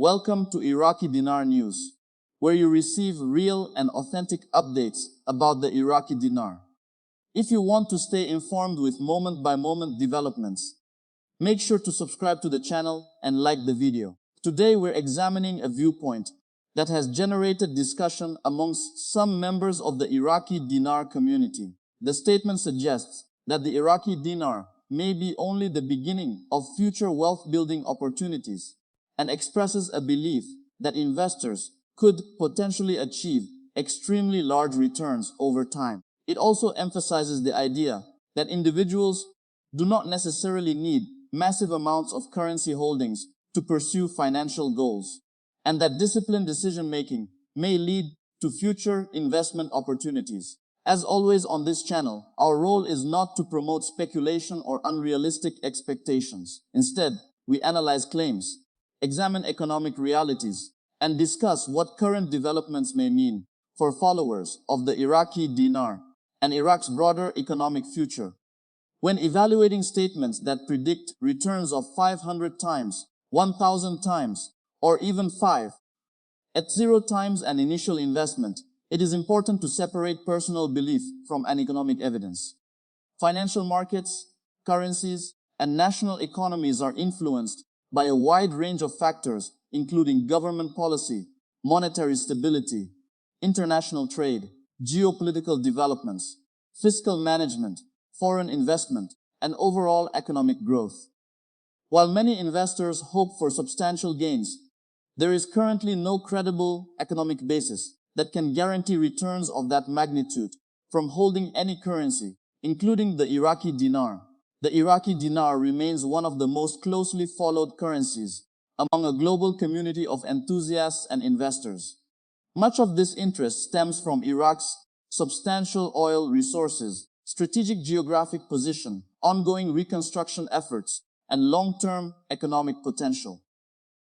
Welcome to Iraqi Dinar News, where you receive real and authentic updates about the Iraqi dinar. If you want to stay informed with moment-by-moment developments, make sure to subscribe to the channel and like the video. Today we're examining a viewpoint that has generated discussion amongst some members of the Iraqi dinar community. The statement suggests that the Iraqi dinar may be only the beginning of future wealth-building opportunities and expresses a belief that investors could potentially achieve extremely large returns over time. It also emphasizes the idea that individuals do not necessarily need massive amounts of currency holdings to pursue financial goals, and that disciplined decision-making may lead to future investment opportunities. As always on this channel, our role is not to promote speculation or unrealistic expectations. Instead, we analyze claims, examine economic realities, and discuss what current developments may mean for followers of the Iraqi dinar and Iraq's broader economic future. When evaluating statements that predict returns of 500 times, 1,000 times, or even 5 at 0 times an initial investment, it is important to separate personal belief from economic evidence. Financial markets, currencies, and national economies are influenced by a wide range of factors, including government policy, monetary stability, international trade, geopolitical developments, fiscal management, foreign investment, and overall economic growth. While many investors hope for substantial gains, there is currently no credible economic basis that can guarantee returns of that magnitude from holding any currency, including the Iraqi dinar. The Iraqi dinar remains one of the most closely followed currencies among a global community of enthusiasts and investors. Much of this interest stems from Iraq's substantial oil resources, strategic geographic position, ongoing reconstruction efforts, and long-term economic potential.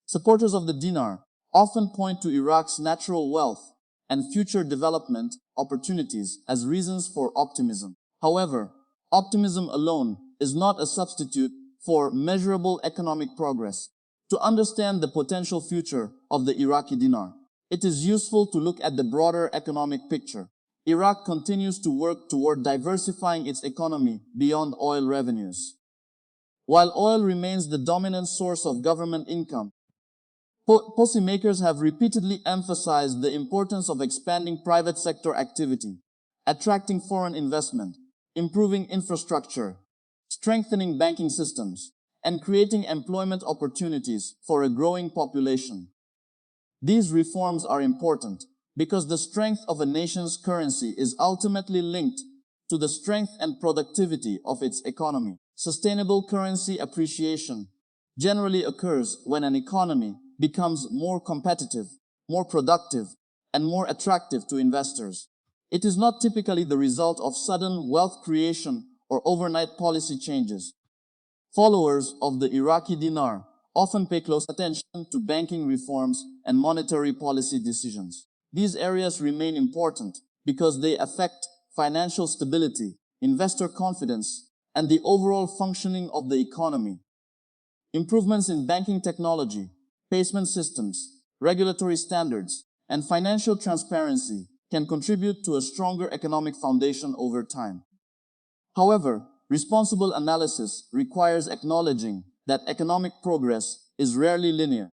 Supporters of the dinar often point to Iraq's natural wealth and future development opportunities as reasons for optimism. However, optimism alone is not a substitute for measurable economic progress. To understand the potential future of the Iraqi dinar, it is useful to look at the broader economic picture. Iraq continues to work toward diversifying its economy beyond oil revenues. While oil remains the dominant source of government income, policymakers have repeatedly emphasized the importance of expanding private sector activity, attracting foreign investment, improving infrastructure, strengthening banking systems, and creating employment opportunities for a growing population. These reforms are important because the strength of a nation's currency is ultimately linked to the strength and productivity of its economy. Sustainable currency appreciation generally occurs when an economy becomes more competitive, more productive, and more attractive to investors. It is not typically the result of sudden wealth creation or overnight policy changes. Followers of the Iraqi dinar often pay close attention to banking reforms and monetary policy decisions. These areas remain important because they affect financial stability, investor confidence, and the overall functioning of the economy. Improvements in banking technology, payment systems, regulatory standards, and financial transparency can contribute to a stronger economic foundation over time. However, responsible analysis requires acknowledging that economic progress is rarely linear.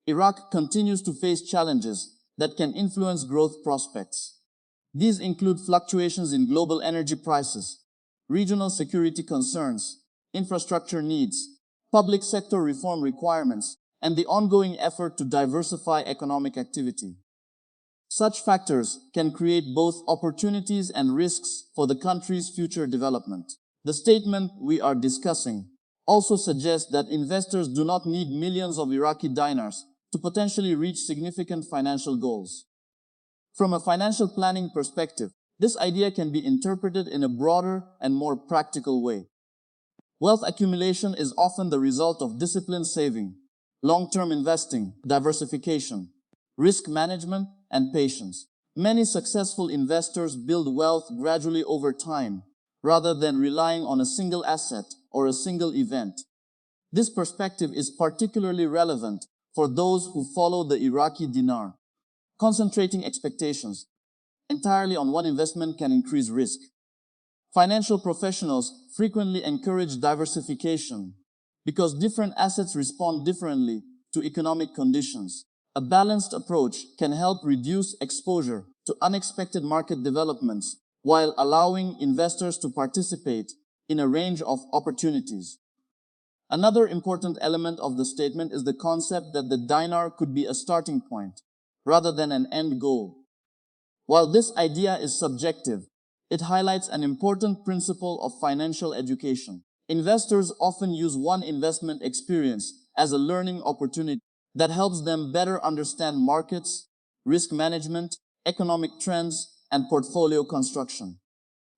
Iraq continues to face challenges that can influence growth prospects. These include fluctuations in global energy prices, regional security concerns, infrastructure needs, public sector reform requirements, and the ongoing effort to diversify economic activity. Such factors can create both opportunities and risks for the country's future development. The statement we are discussing also suggests that investors do not need millions of Iraqi dinars to potentially reach significant financial goals. From a financial planning perspective, this idea can be interpreted in a broader and more practical way. Wealth accumulation is often the result of disciplined saving, long-term investing, diversification, risk management, and patience. Many successful investors build wealth gradually over time, rather than relying on a single asset or a single event. This perspective is particularly relevant for those who follow the Iraqi dinar. Concentrating expectations entirely on one investment can increase risk. Financial professionals frequently encourage diversification because different assets respond differently to economic conditions. A balanced approach can help reduce exposure to unexpected market developments while allowing investors to participate in a range of opportunities. Another important element of the statement is the concept that the dinar could be a starting point rather than an end goal. While this idea is subjective, it highlights an important principle of financial education. Investors often use one investment experience as a learning opportunity that helps them better understand markets, risk management, economic trends, and portfolio construction.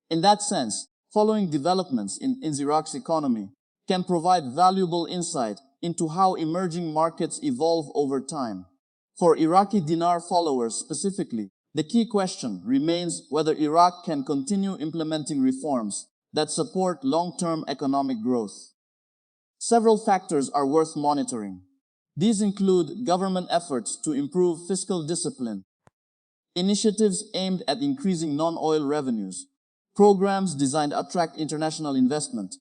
In that sense, following developments in Iraq's economy can provide valuable insight into how emerging markets evolve over time. For Iraqi dinar followers specifically, the key question remains whether Iraq can continue implementing reforms that support long-term economic growth. Several factors are worth monitoring. These include government efforts to improve fiscal discipline, initiatives aimed at increasing non-oil revenues, programs designed to attract international investment,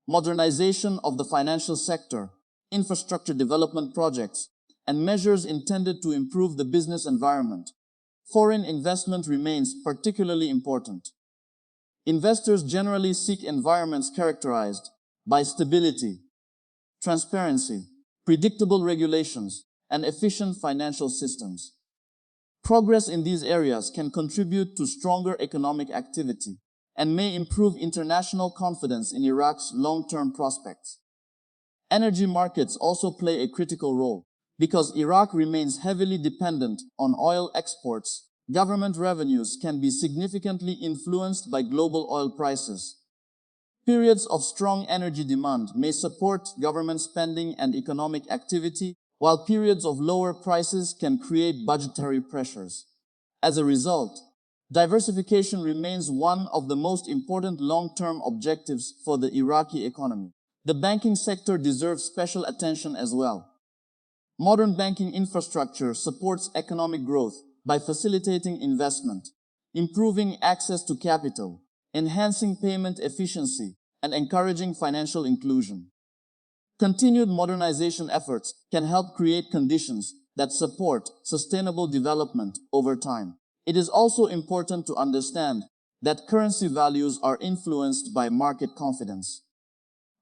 modernization of the financial sector, infrastructure development projects, and measures intended to improve the business environment. Foreign investment remains particularly important. Investors generally seek environments characterized by stability, transparency, predictable regulations, and efficient financial systems. Progress in these areas can contribute to stronger economic activity and may improve international confidence in Iraq's long-term prospects. Energy markets also play a critical role. Because Iraq remains heavily dependent on oil exports, government revenues can be significantly influenced by global oil prices. Periods of strong energy demand may support government spending and economic activity, while periods of lower prices can create budgetary pressures. As a result, diversification remains one of the most important long-term objectives for the Iraqi economy. The banking sector deserves special attention as well. Modern banking infrastructure supports economic growth by facilitating investment, improving access to capital, enhancing payment efficiency, and encouraging financial inclusion. Continued modernization efforts can help create conditions that support sustainable development over time. It is also important to understand that currency values are influenced by market confidence.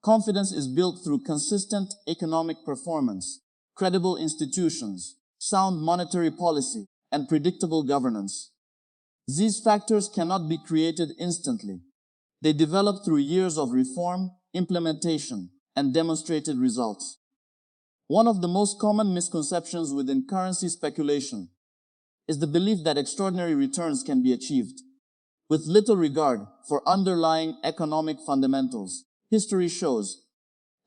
Confidence is built through consistent economic performance, credible institutions, sound monetary policy, and predictable governance. These factors cannot be created instantly. They develop through years of reform, implementation, and demonstrated results. One of the most common misconceptions within currency speculation is the belief that extraordinary returns can be achieved. With little regard for underlying economic fundamentals, history shows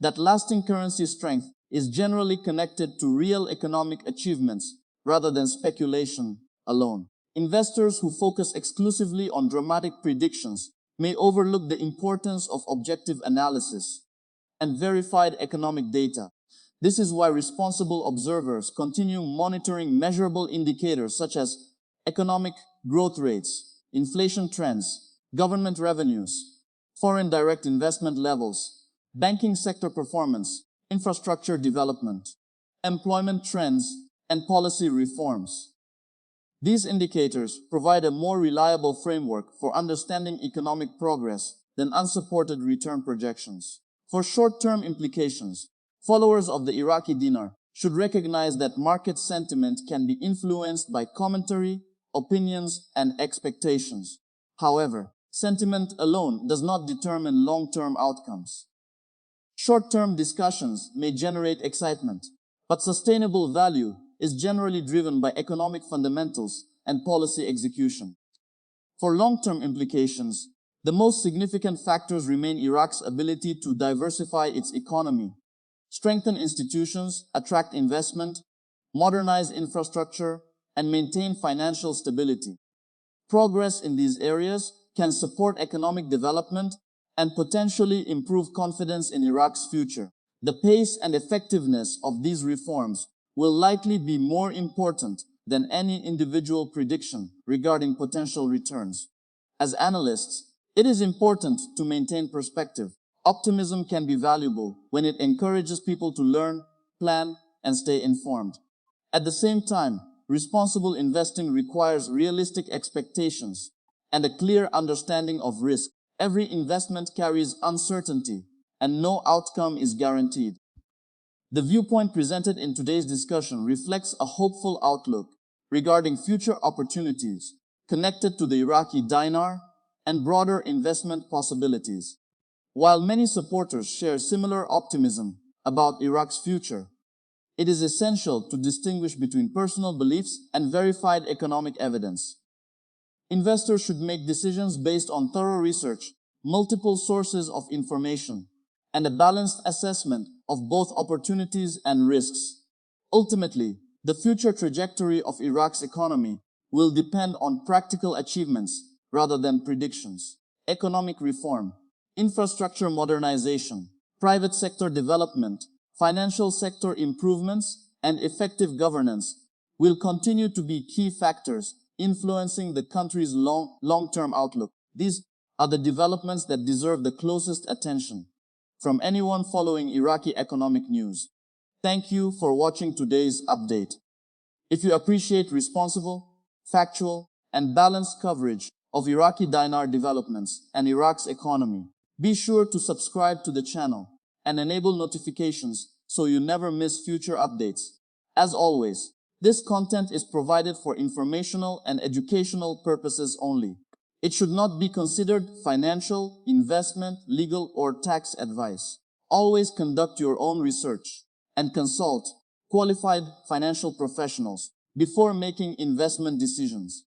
that lasting currency strength is generally connected to real economic achievements rather than speculation alone. Investors who focus exclusively on dramatic predictions may overlook the importance of objective analysis and verified economic data. This is why responsible observers continue monitoring measurable indicators such as economic growth rates, inflation trends, government revenues, foreign direct investment levels, banking sector performance, infrastructure development, employment trends, and policy reforms. These indicators provide a more reliable framework for understanding economic progress than unsupported return projections. For short-term implications, followers of the Iraqi dinar should recognize that market sentiment can be influenced by commentary, opinions, and expectations. However, sentiment alone does not determine long-term outcomes. Short-term discussions may generate excitement, but sustainable value is generally driven by economic fundamentals and policy execution. For long-term implications, the most significant factors remain Iraq's ability to diversify its economy, strengthen institutions, attract investment, modernize infrastructure, and maintain financial stability. Progress in these areas can support economic development and potentially improve confidence in Iraq's future. The pace and effectiveness of these reforms will likely be more important than any individual prediction regarding potential returns. As analysts, it is important to maintain perspective. Optimism can be valuable when it encourages people to learn, plan, and stay informed. At the same time, responsible investing requires realistic expectations and a clear understanding of risk. Every investment carries uncertainty, and no outcome is guaranteed. The viewpoint presented in today's discussion reflects a hopeful outlook regarding future opportunities connected to the Iraqi dinar and broader investment possibilities. While many supporters share similar optimism about Iraq's future, it is essential to distinguish between personal beliefs and verified economic evidence. Investors should make decisions based on thorough research, multiple sources of information, and a balanced assessment of both opportunities and risks. Ultimately, the future trajectory of Iraq's economy will depend on practical achievements rather than predictions. Economic reform, infrastructure modernization, private sector development, financial sector improvements, and effective governance will continue to be key factors influencing the country's long-term outlook. These are the developments that deserve the closest attention from anyone following Iraqi economic news. Thank you for watching today's update. If you appreciate responsible, factual, and balanced coverage of Iraqi dinar developments and Iraq's economy, be sure to subscribe to the channel and enable notifications so you never miss future updates. As always, this content is provided for informational and educational purposes only. It should not be considered financial, investment, legal, or tax advice. Always conduct your own research and consult qualified financial professionals before making investment decisions.